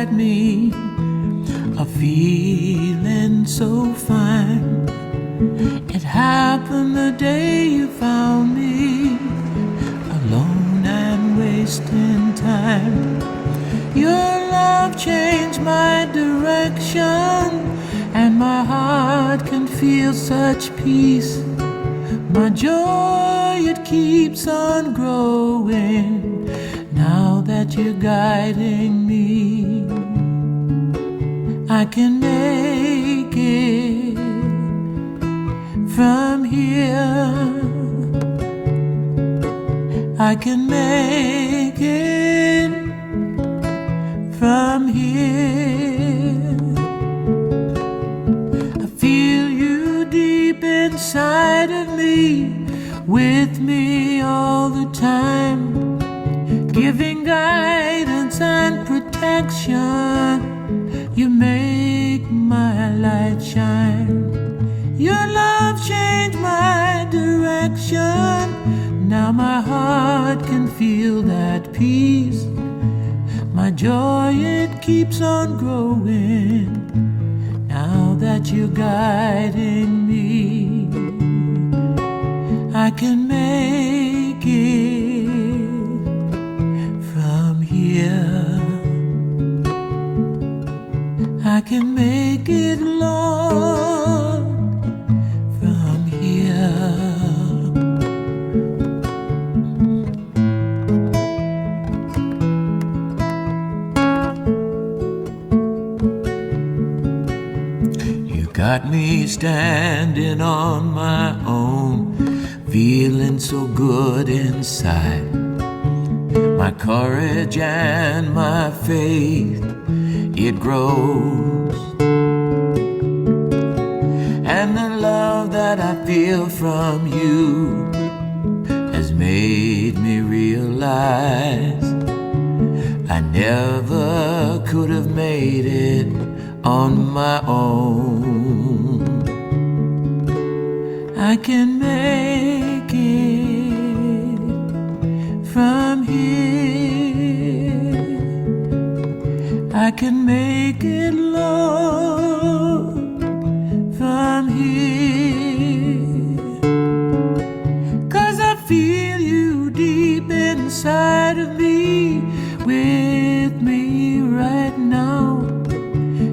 inside me, a feeling so fine. It happened the day you found me, alone and wasting time. Your love changed my direction, and my heart can feel such peace. My joy, it keeps on growing, now that you're guiding me. I can make it from here. I can make it from here. I feel you deep inside of me, with me all the time, giving guidance and protection. You make my light shine. Your love changed my direction, now my heart can feel that peace. My joy, it keeps on growing, now that you're guiding me. I can make it from here. I can make it, Lord, from here. You got me standing on my own, feeling so good inside. My courage and my faith, it grows. And the love that I feel from you has made me realize I never could have made it on my own. I can make it from here. I can make it, Lord, from here. 'Cause I feel you deep inside of me, with me right now,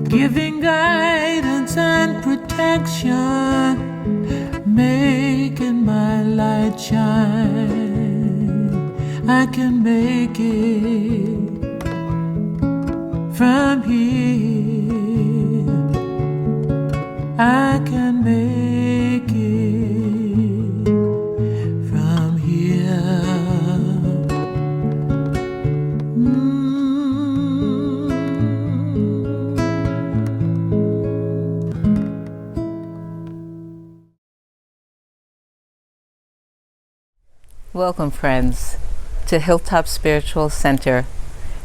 giving guidance and protection, making my light shine. I can make it from here. I can make it from here. Welcome, friends, to Hilltop Spiritual Center,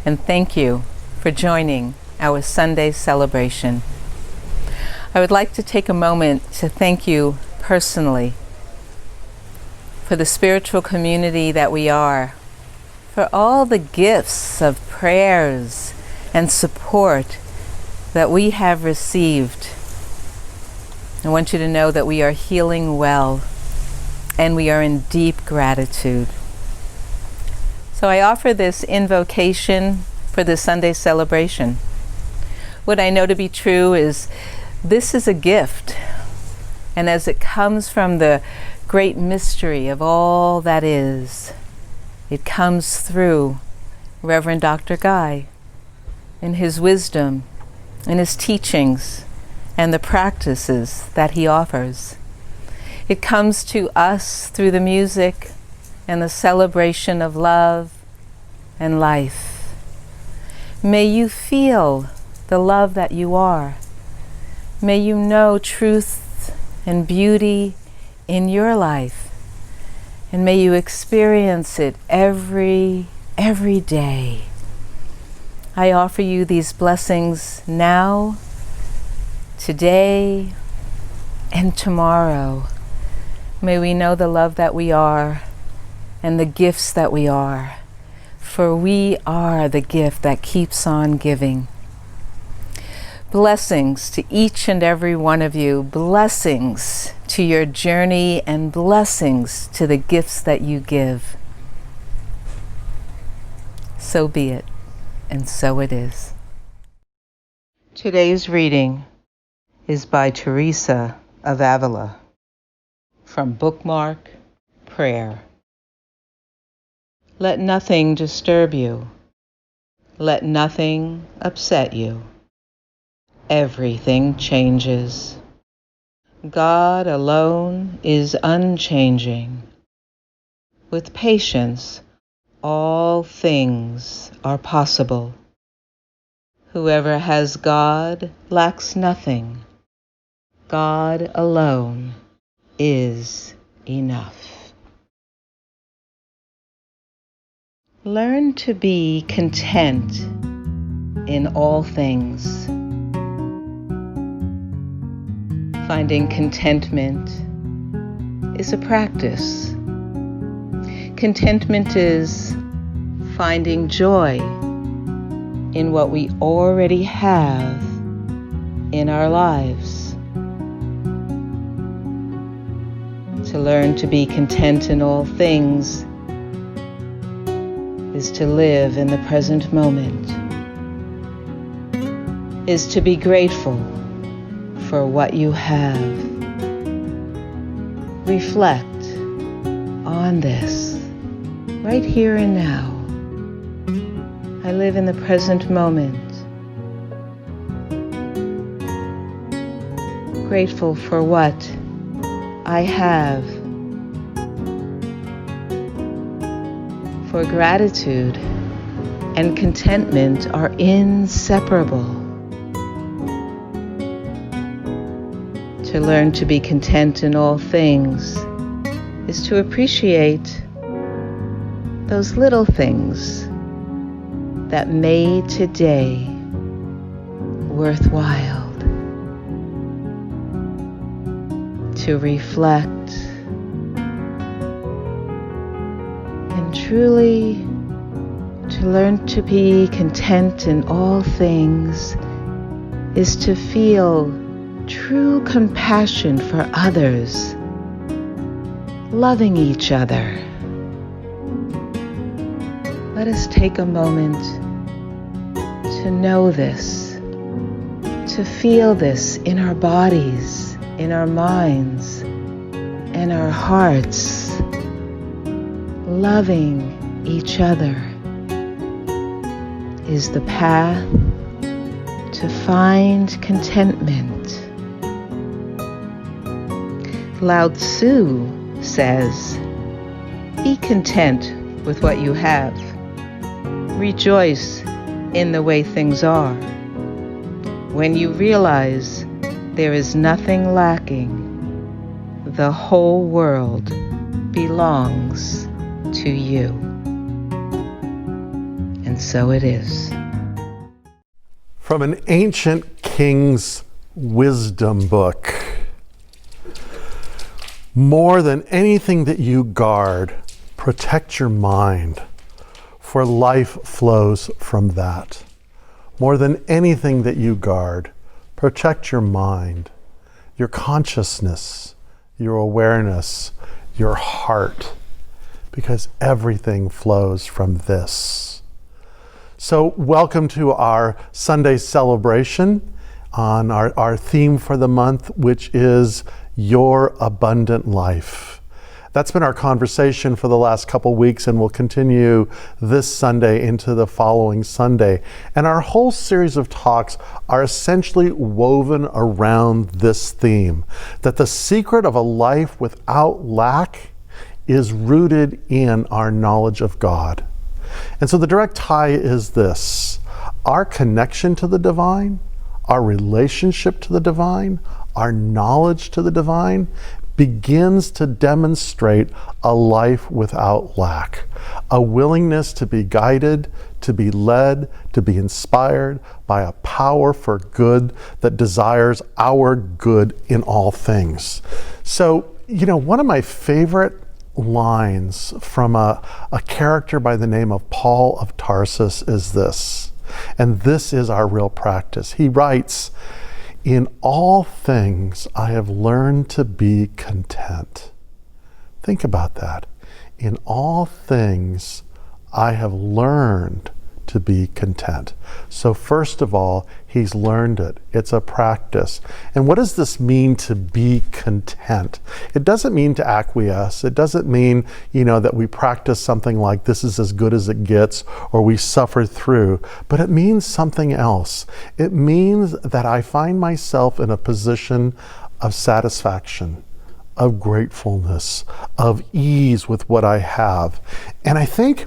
and thank you for joining our Sunday celebration. I would like to take a moment to thank you personally for the spiritual community that we are, for all the gifts of prayers and support that we have received. I want you to know that we are healing well, and we are in deep gratitude. So I offer this invocation for the Sunday celebration. What I know to be true is this is a gift, and as it comes from the great mystery of all that is, it comes through Reverend Dr. Guy in his wisdom, in his teachings, and the practices that he offers. It comes to us through the music and the celebration of love and life. May you feel the love that you are. May you know truth and beauty in your life. And may you experience it every day. I offer you these blessings now, today, and tomorrow. May we know the love that we are and the gifts that we are, for we are the gift that keeps on giving. Blessings to each and every one of you. Blessings to your journey and blessings to the gifts that you give. So be it, and so it is. Today's reading is by Teresa of Avila from Bookmark Prayer. Let nothing disturb you. Let nothing upset you. Everything changes. God alone is unchanging. With patience, all things are possible. Whoever has God lacks nothing. God alone is enough. Learn to be content in all things. Finding contentment is a practice. Contentment is finding joy in what we already have in our lives. To learn to be content in all things is to live in the present moment, is to be grateful for what you have. Reflect on this right here and now. I live in the present moment, grateful for what I have. For gratitude and contentment are inseparable. To learn to be content in all things is to appreciate those little things that made today worthwhile. To reflect and truly to learn to be content in all things is to feel true compassion for others, loving each other. Let us take a moment to know this, to feel this in our bodies, in our minds, and our hearts. Loving each other is the path to find contentment. Lao Tzu says, "Be content with what you have. Rejoice in the way things are. When you realize there is nothing lacking, the whole world belongs to you." And so it is. From an ancient king's wisdom book. More than anything that you guard, protect your mind, for life flows from that. More than anything that you guard, protect your mind, your consciousness, your awareness, your heart, because everything flows from this. So welcome to our Sunday celebration on our theme for the month, which is Your Abundant Life. That's been our conversation for the last couple weeks, and will continue this Sunday into the following Sunday. And our whole series of talks are essentially woven around this theme, that the secret of a life without lack is rooted in our knowledge of God. And so the direct tie is this: our connection to the divine, our relationship to the divine, our knowledge to the divine begins to demonstrate a life without lack, a willingness to be guided, to be led, to be inspired by a power for good that desires our good in all things. So, one of my favorite lines from a character by the name of Paul of Tarsus is this: And this is our real practice. He writes, "In all things I have learned to be content." Think about that. In all things I have learned to be content. So first of all, he's learned it. It's a practice. And what does this mean to be content? It doesn't mean to acquiesce. It doesn't mean, that we practice something like this is as good as it gets or we suffer through, but it means something else. It means that I find myself in a position of satisfaction, of gratefulness, of ease with what I have. And I think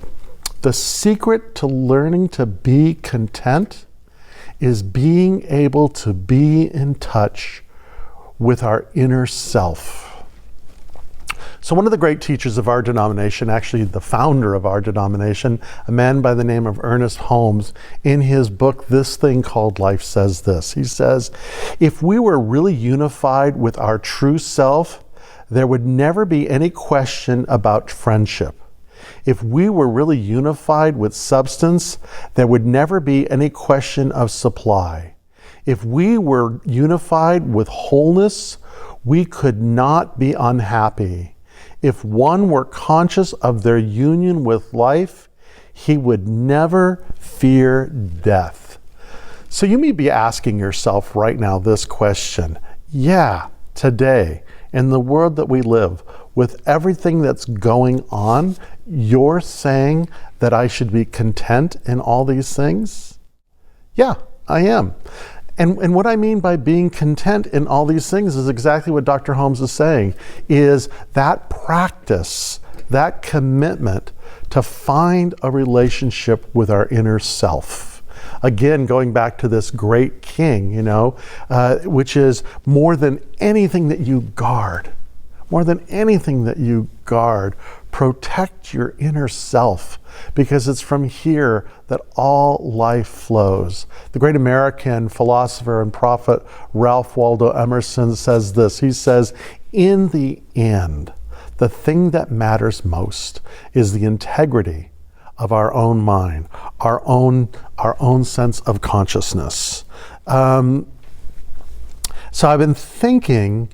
the secret to learning to be content is being able to be in touch with our inner self. So one of the great teachers of our denomination, actually the founder of our denomination, a man by the name of Ernest Holmes, in his book, This Thing Called Life, says this. He says, if we were really unified with our true self, there would never be any question about friendship. If we were really unified with substance, there would never be any question of supply. If we were unified with wholeness, we could not be unhappy. If one were conscious of their union with life, he would never fear death. So you may be asking yourself right now this question. Yeah, today, in the world that we live, with everything that's going on, you're saying that I should be content in all these things? Yeah, I am. And what I mean by being content in all these things is exactly what Dr. Holmes is saying, is that practice, that commitment to find a relationship with our inner self. Again, going back to this great king, which is more than anything that you guard. More than anything that you guard, protect your inner self, because it's from here that all life flows. The great American philosopher and prophet Ralph Waldo Emerson says this. He says, in the end, the thing that matters most is the integrity of our own mind, our own sense of consciousness. So I've been thinking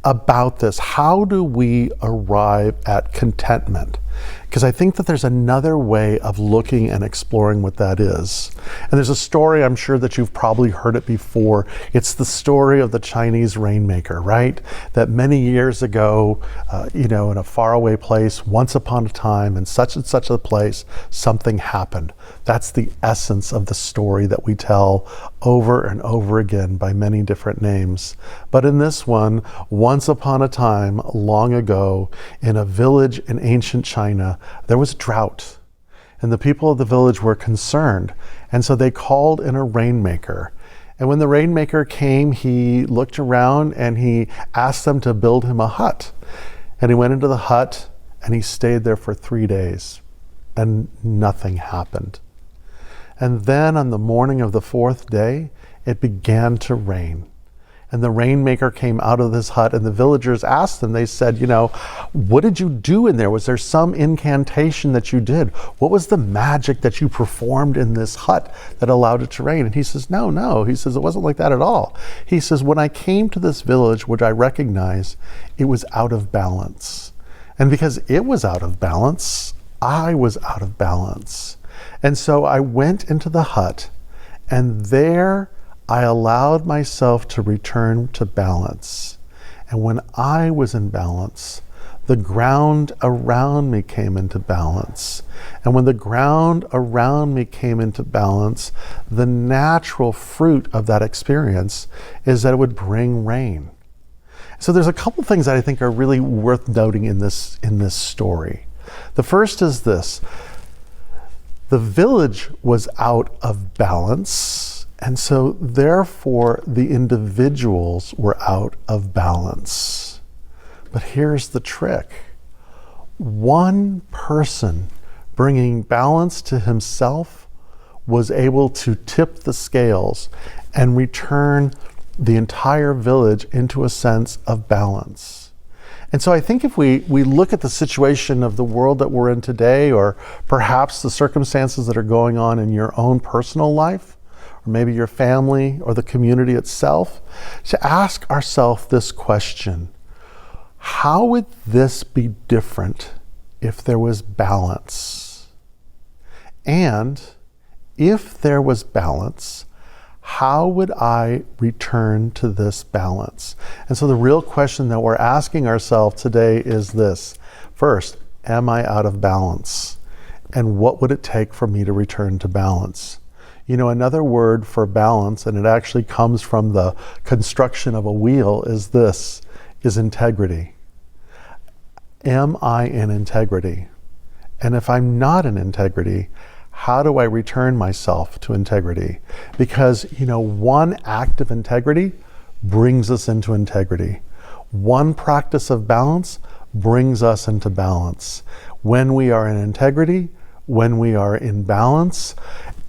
about this. How do we arrive at contentment? Because I think that there's another way of looking and exploring what that is. And there's a story, I'm sure that you've probably heard it before. It's the story of the Chinese Rainmaker, right? That many years ago, in a faraway place, once upon a time, in such and such a place, something happened. That's the essence of the story that we tell over and over again by many different names. But in this one, once upon a time, long ago, in a village in ancient China, there was drought. And the people of the village were concerned. And so they called in a rainmaker. And when the rainmaker came, he looked around and he asked them to build him a hut. And he went into the hut and he stayed there for 3 days. And nothing happened. And then on the morning of the 4th day, it began to rain. And the rainmaker came out of this hut, and the villagers asked him, they said, what did you do in there? Was there some incantation that you did? What was the magic that you performed in this hut that allowed it to rain? And he says, no. He says, it wasn't like that at all. He says, when I came to this village, which I recognized, it was out of balance. And because it was out of balance, I was out of balance. And so I went into the hut, and there I allowed myself to return to balance. And when I was in balance, the ground around me came into balance. And when the ground around me came into balance, the natural fruit of that experience is that it would bring rain. So there's a couple things that I think are really worth noting in this story. The first is this. The village was out of balance. And so, therefore, the individuals were out of balance. But here's the trick. One person bringing balance to himself was able to tip the scales and return the entire village into a sense of balance. And so I think if we look at the situation of the world that we're in today, or perhaps the circumstances that are going on in your own personal life, or maybe your family or the community itself, to ask ourselves this question: how would this be different if there was balance? And if there was balance, how would I return to this balance? And so the real question that we're asking ourselves today is this. First, am I out of balance? And what would it take for me to return to balance? You know, another word for balance, and it actually comes from the construction of a wheel, is this, is integrity. Am I in integrity? And if I'm not in integrity, how do I return myself to integrity? Because, you know, one act of integrity brings us into integrity. One practice of balance brings us into balance. When we are in integrity, when we are in balance,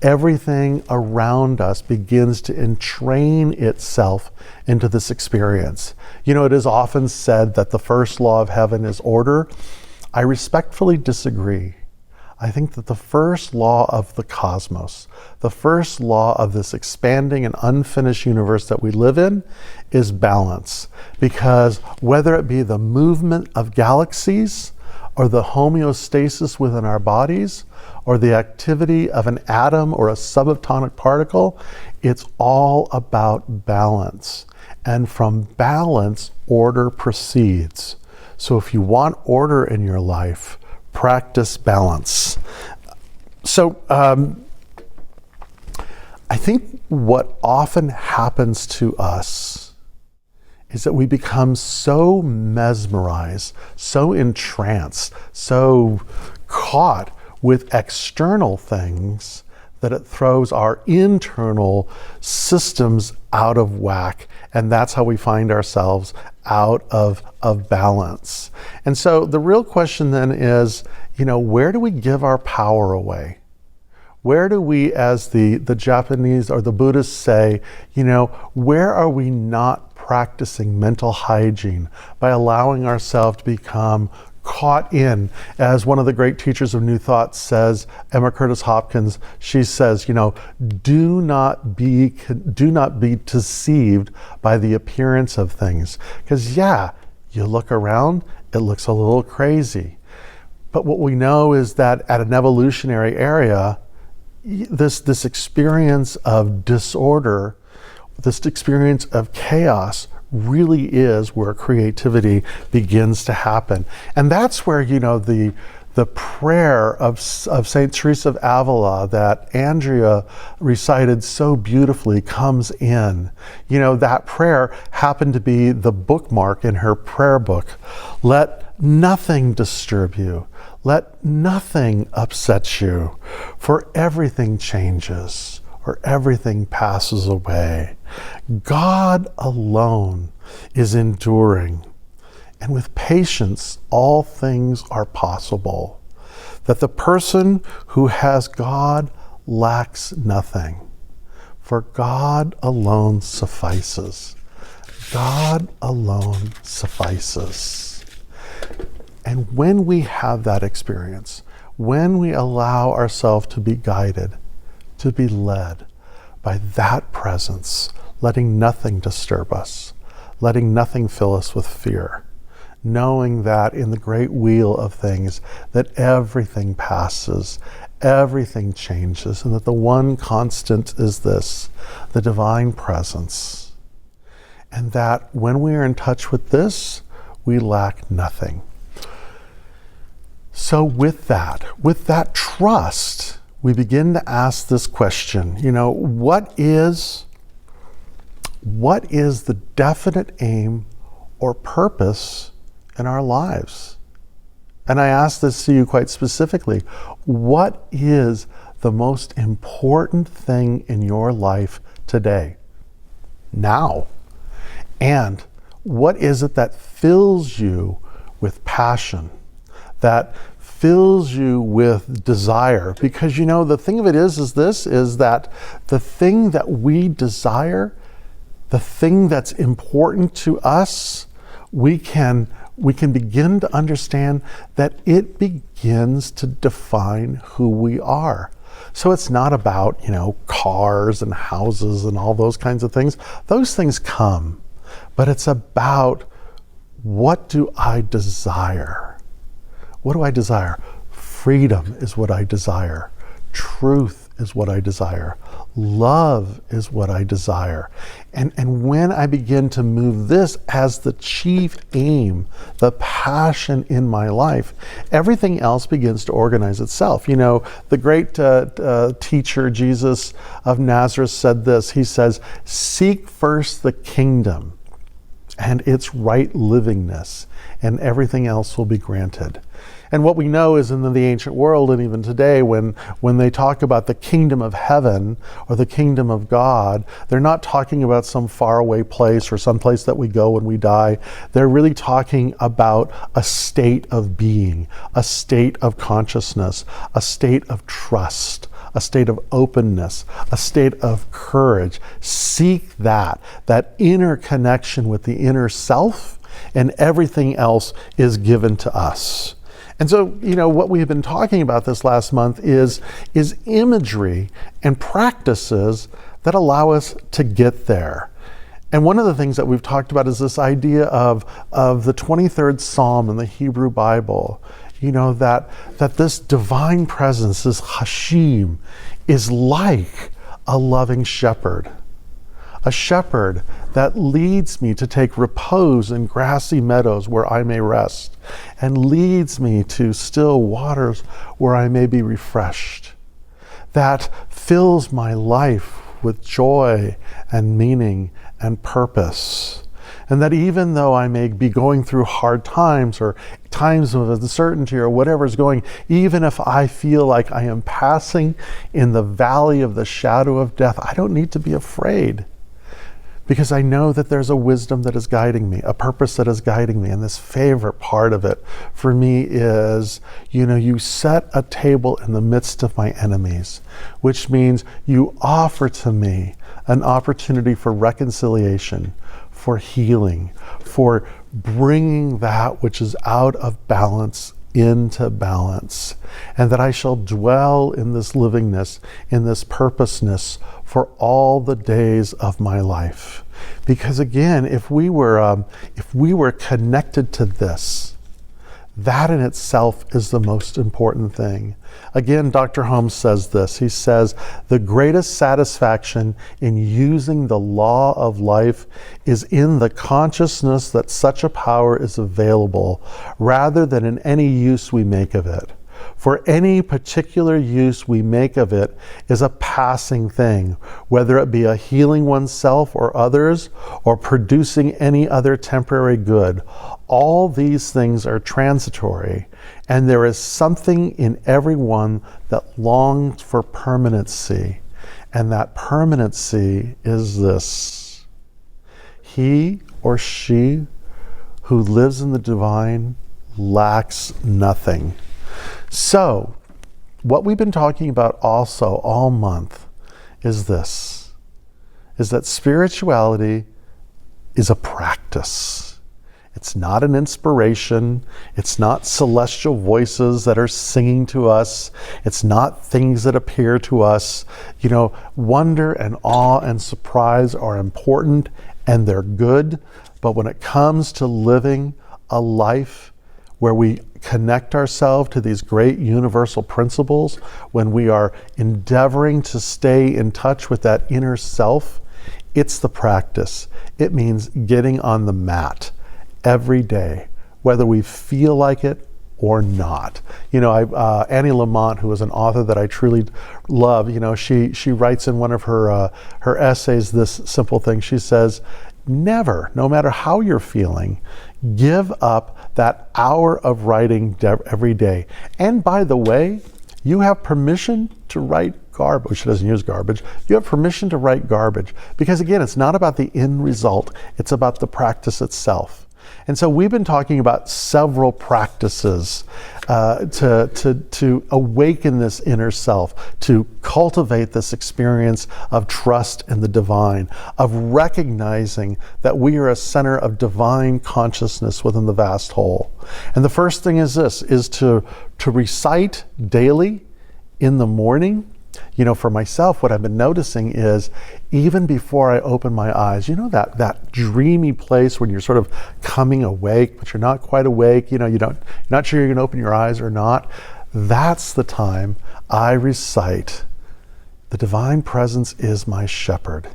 everything around us begins to entrain itself into this experience. You know, it is often said that the first law of heaven is order. I respectfully disagree. I think that the first law of the cosmos, the first law of this expanding and unfinished universe that we live in, is balance. Because whether it be the movement of galaxies, or the homeostasis within our bodies, or the activity of an atom or a subatomic particle, it's all about balance. And from balance, order proceeds. So if you want order in your life, practice balance. So I think what often happens to us is that we become so mesmerized, so entranced, so caught with external things that it throws our internal systems out of whack. And that's how we find ourselves out of balance. And so the real question then is, you know, where do we give our power away? Where do we, as the Japanese or the Buddhists say, you know, where are we not practicing mental hygiene by allowing ourselves to become caught in, as one of the great teachers of New Thought says, Emma Curtis Hopkins, she says, you know, do not be deceived by the appearance of things. Because yeah, you look around, it looks a little crazy. But what we know is that at an evolutionary area, this experience of disorder, this experience of chaos really is where creativity begins to happen. And that's where, you know, the prayer of Saint Teresa of Avila that Andrea recited so beautifully comes in. You know, that prayer happened to be the bookmark in her prayer book. Let nothing disturb you. Let nothing upset you, for everything changes, or everything passes away. God alone is enduring, and with patience all things are possible. That the person who has God lacks nothing, for God alone suffices. God alone suffices. And when we have that experience, when we allow ourselves to be guided, to be led by that presence, letting nothing disturb us, letting nothing fill us with fear, knowing that in the great wheel of things, that everything passes, everything changes, and that the one constant is this, the divine presence. And that when we are in touch with this, we lack nothing. So with that trust, we begin to ask this question, you know, what is the definite aim or purpose in our lives? And I ask this to you quite specifically. What is the most important thing in your life today, now? And what is it that fills you with passion, that fills you with desire? Because, you know, the thing of it is that the thing that we desire, the thing that's important to us, we can we can begin to understand that it begins to define who we are. So it's not about, cars and houses and all those kinds of things. Those things come, but it's about, what do I desire? What do I desire? Freedom is what I desire. Truth is what I desire. Love is what I desire. And when I begin to move this as the chief aim, the passion in my life, everything else begins to organize itself. The great teacher, Jesus of Nazareth, said this. He says, seek first the kingdom and its right livingness, and everything else will be granted. And what we know is in the ancient world, and even today, when they talk about the kingdom of heaven or the kingdom of God, they're not talking about some faraway place or some place that we go when we die. They're really talking about a state of being, a state of consciousness, a state of trust, a state of openness, a state of courage. Seek that inner connection with the inner self, and everything else is given to us. And so, what we've been talking about this last month is imagery and practices that allow us to get there. And one of the things that we've talked about is this idea of the 23rd Psalm in the Hebrew Bible, that this divine presence, this Hashim, is like a loving shepherd. A shepherd that leads me to take repose in grassy meadows where I may rest, and leads me to still waters where I may be refreshed. That fills my life with joy and meaning and purpose. And that even though I may be going through hard times or times of uncertainty or whatever's going, even if I feel like I am passing in the valley of the shadow of death, I don't need to be afraid. Because I know that there's a wisdom that is guiding me, a purpose that is guiding me. And this favorite part of it for me is, you set a table in the midst of my enemies, which means you offer to me an opportunity for reconciliation, for healing, for bringing that which is out of balance into balance, and that I shall dwell in this livingness, in this purposeness for all the days of my life. Because again, if we were connected to this, that in itself is the most important thing. Again, Dr. Holmes says this. He says, the greatest satisfaction in using the law of life is in the consciousness that such a power is available, rather than in any use we make of it. For any particular use we make of it is a passing thing, whether it be a healing oneself or others, or producing any other temporary good. All these things are transitory, and there is something in everyone that longs for permanency. And that permanency is this: he or she who lives in the divine lacks nothing. So, what we've been talking about also all month is this, is that spirituality is a practice. It's not an inspiration. It's not celestial voices that are singing to us. It's not things that appear to us. Wonder and awe and surprise are important and they're good. But when it comes to living a life where we connect ourselves to these great universal principles, when we are endeavoring to stay in touch with that inner self, it's the practice. It means getting on the mat every day, whether we feel like it or not. Annie Lamont, who is an author that I truly love, she writes in one of her essays this simple thing. She says, never, no matter how you're feeling, give up that hour of writing every day. And by the way, you have permission to write garbage. She doesn't use garbage. You have permission to write garbage. Because again, it's not about the end result. It's about the practice itself. And so we've been talking about several practices to awaken this inner self, to cultivate this experience of trust in the divine, of recognizing that we are a center of divine consciousness within the vast whole. And the first thing is this, is to recite daily in the morning. You know, for myself, what I've been noticing is even before I open my eyes, you know, that dreamy place when you're sort of coming awake, but you're not quite awake, you know, you're not sure you're going to open your eyes or not. That's the time I recite, "The divine presence is my shepherd.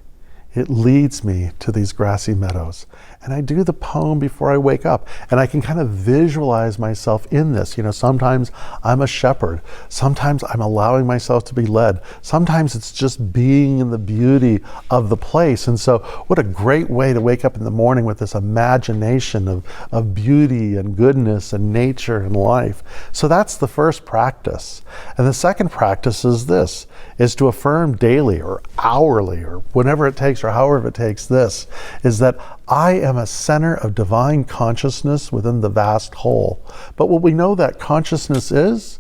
It leads me to these grassy meadows." And I do the poem before I wake up. And I can kind of visualize myself in this. You know, sometimes I'm a shepherd. Sometimes I'm allowing myself to be led. Sometimes it's just being in the beauty of the place. And so what a great way to wake up in the morning with this imagination of beauty and goodness and nature and life. So that's the first practice. And the second practice is this, is to affirm daily or hourly or whenever it takes or however it takes, this is that I am a center of divine consciousness within the vast whole. But what we know that consciousness is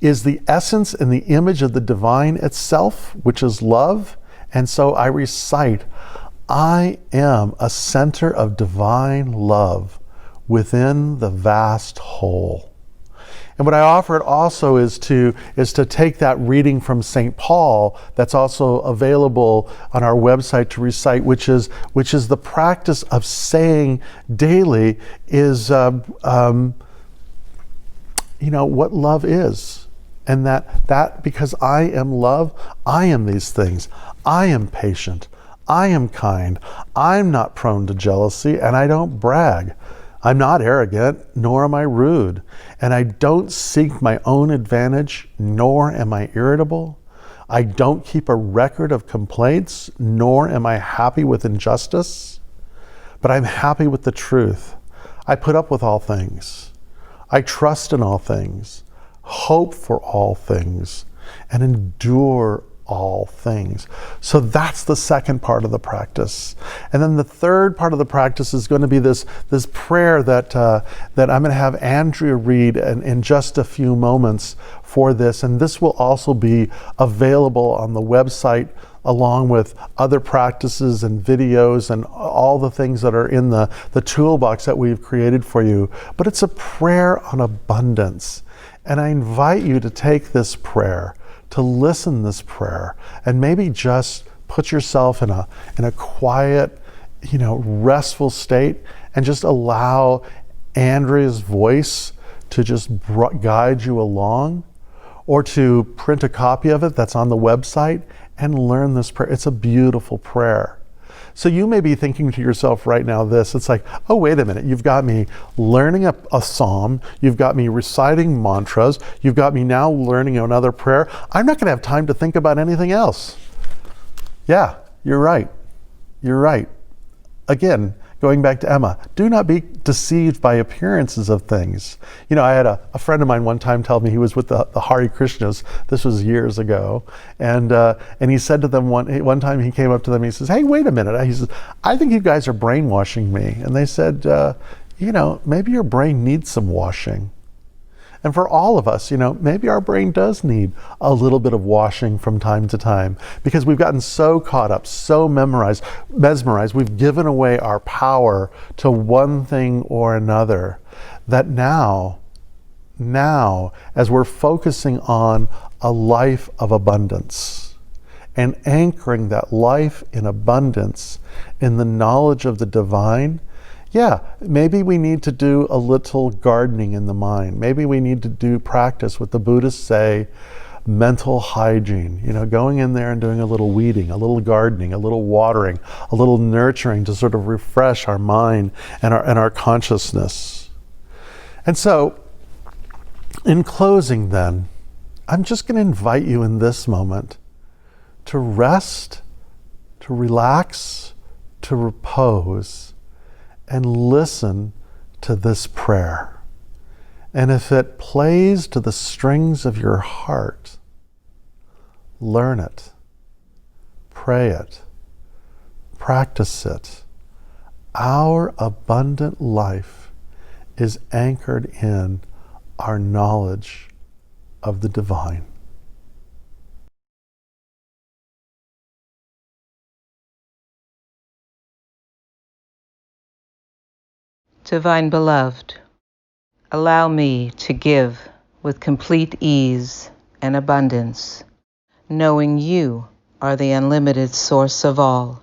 the essence and the image of the divine itself, which is love. And so I recite, I am a center of divine love within the vast whole. And what I offer it also is to take that reading from St. Paul that's also available on our website to recite, which is the practice of saying daily is, what love is. And that because I am love, I am these things. I am patient. I am kind. I'm not prone to jealousy, and I don't brag. I'm not arrogant, nor am I rude, and I don't seek my own advantage, nor am I irritable. I don't keep a record of complaints, nor am I happy with injustice, but I'm happy with the truth. I put up with all things. I trust in all things, hope for all things, and endure all things. So that's the second part of the practice. And then the third part of the practice is going to be this prayer that I'm going to have Andrea read in just a few moments for this. And this will also be available on the website along with other practices and videos and all the things that are in the toolbox that we've created for you. But it's a prayer on abundance. And I invite you to take this prayer, to listen this prayer, and maybe just put yourself in a quiet, restful state, and just allow Andrea's voice to just guide you along, or to print a copy of it that's on the website and learn this prayer. It's a beautiful prayer. So you may be thinking to yourself right now this, it's like, oh, wait a minute, you've got me learning a psalm, you've got me reciting mantras, you've got me now learning another prayer. I'm not going to have time to think about anything else. Yeah, you're right. You're right. Again, going back to Emma, do not be deceived by appearances of things. I had a friend of mine one time tell me he was with the Hare Krishnas. This was years ago. And he said to them one time, he came up to them, he says, hey, wait a minute. He says, I think you guys are brainwashing me. And they said, maybe your brain needs some washing. And for all of us, maybe our brain does need a little bit of washing from time to time, because we've gotten so caught up, so mesmerized, we've given away our power to one thing or another, that now, as we're focusing on a life of abundance and anchoring that life in abundance in the knowledge of the divine, yeah, maybe we need to do a little gardening in the mind. Maybe we need to do practice, what the Buddhists say, mental hygiene. Going in there and doing a little weeding, a little gardening, a little watering, a little nurturing to sort of refresh our mind and our consciousness. And so, in closing then, I'm just going to invite you in this moment to rest, to relax, to repose, and listen to this prayer. And if it plays to the strings of your heart, learn it, pray it, practice it, our abundant life is anchored in our knowledge of the divine. Divine Beloved, allow me to give with complete ease and abundance, knowing you are the unlimited source of all.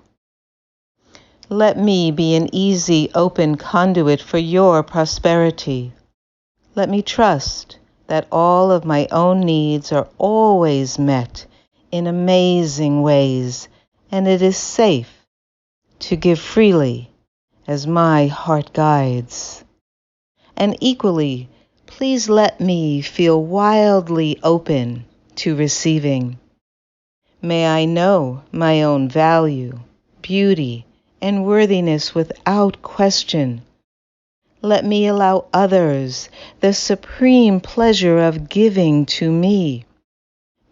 Let me be an easy, open conduit for your prosperity. Let me trust that all of my own needs are always met in amazing ways, and it is safe to give freely as my heart guides. And equally, please let me feel wildly open to receiving. May I know my own value, beauty, and worthiness without question. Let me allow others the supreme pleasure of giving to me.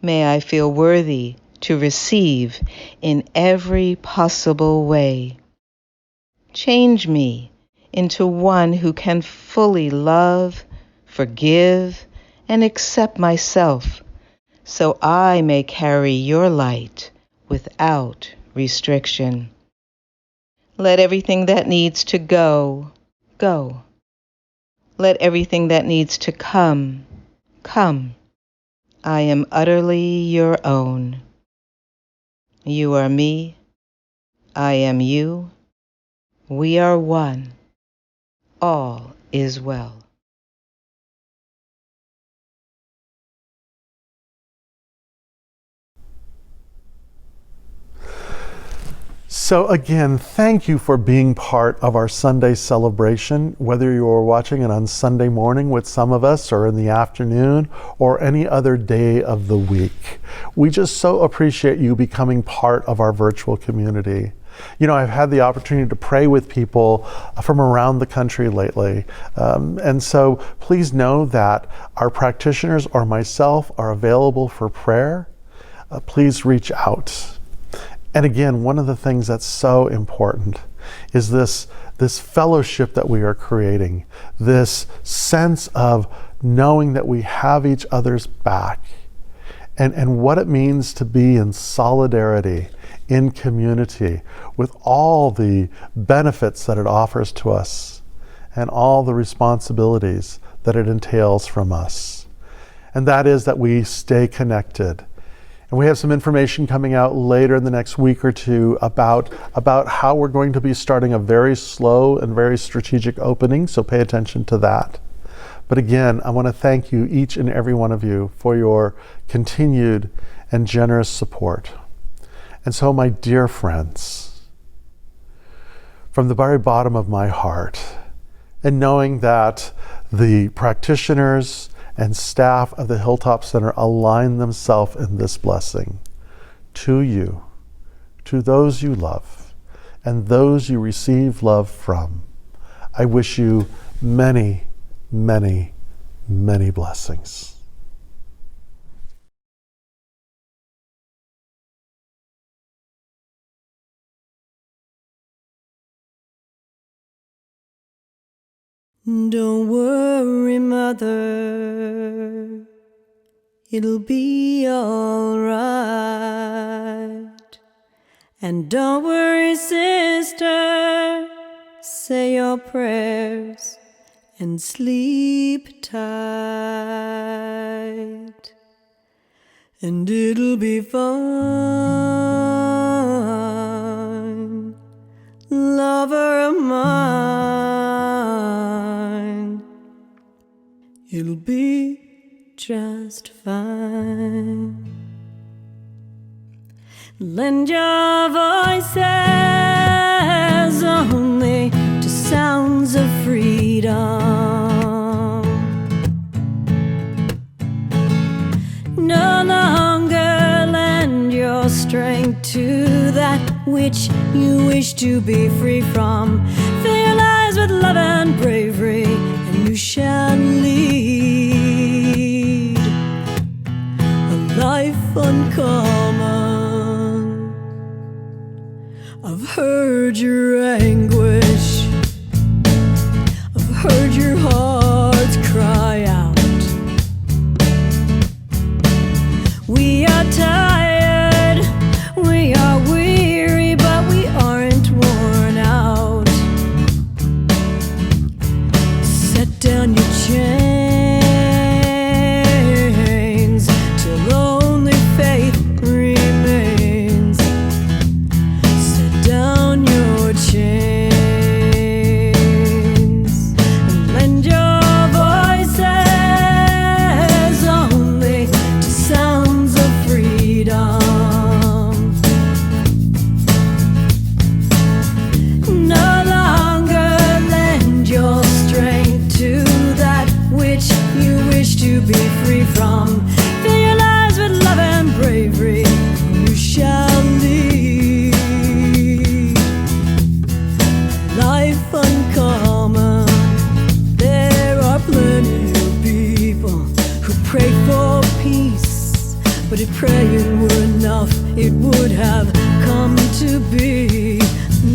May I feel worthy to receive in every possible way. Change me into one who can fully love, forgive, and accept myself, so I may carry your light without restriction. Let everything that needs to go, go. Let everything that needs to come, come. I am utterly your own. You are me. I am you. We are one. All is well. So again, thank you for being part of our Sunday celebration, whether you are watching it on Sunday morning with some of us or in the afternoon or any other day of the week. We just so appreciate you becoming part of our virtual community. You know, I've had the opportunity to pray with people from around the country lately. And so please know that our practitioners or myself are available for prayer. Please reach out. And again, one of the things that's so important is this fellowship that we are creating, this sense of knowing that we have each other's back, and what it means to be in solidarity, in community, with all the benefits that it offers to us and all the responsibilities that it entails from us. And that is that we stay connected. And we have some information coming out later in the next week or two about how we're going to be starting a very slow and very strategic opening, so pay attention to that. But again, I want to thank you, each and every one of you, for your continued and generous support. And so, my dear friends, from the very bottom of my heart, and knowing that the practitioners and staff of the Hilltop Center align themselves in this blessing, to you, to those you love, and those you receive love from, I wish you many, many, many blessings. Don't worry, mother, it'll be all right. And don't worry, sister, say your prayers and sleep tight. And it'll be fine, lover of mine. It'll be just fine. Lend your voices only to sounds of freedom. No longer lend your strength to that which you wish to be free from. Fill your lives with love and bravery, and you shall lead a life uncommon. I've heard your anguish heard your hearts cry out. We are tired, we are weary, but we aren't worn out. Set down your chains till only faith remains. Set down your chains and lend your voices only to sounds of freedom. No longer lend your strength to that which you wish to be free from. Fill your lives with love and bravery. You shall lead life uncommon. There are plenty of people who pray for peace, but if praying were enough, it would have come to be.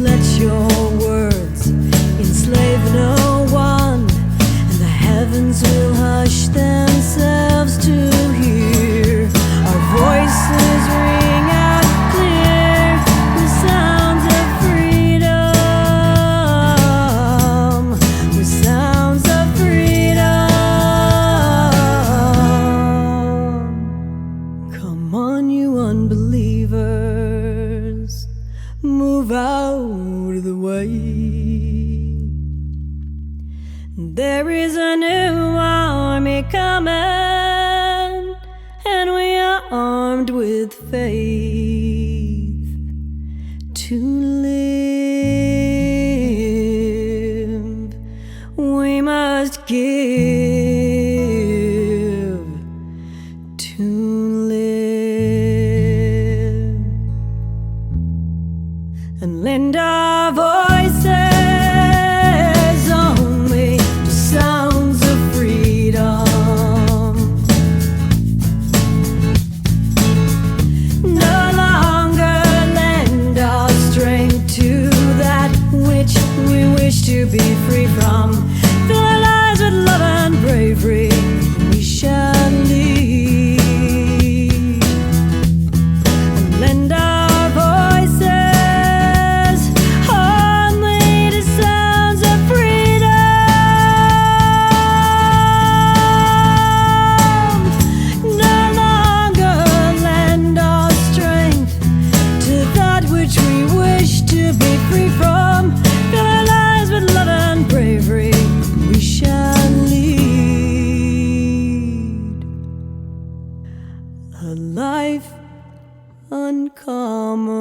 Let your words enslave no one, and the heavens will hush themselves to hear our voices ring out clear, the sounds of freedom, with sounds of freedom. Come on, you unbelievers, move out of the way. There is a new army coming, and we are armed with faith to live. We must give to live and lend our voices only to sounds of freedom. No longer lend our strength to that which we wish to be free from. Fill our lives with love and bravery. We shall lead and lend our voices only to sounds of freedom. No longer lend our strength to that which we wish to be free from. Fill our lives with love and bravery. We shall lead a life uncommon.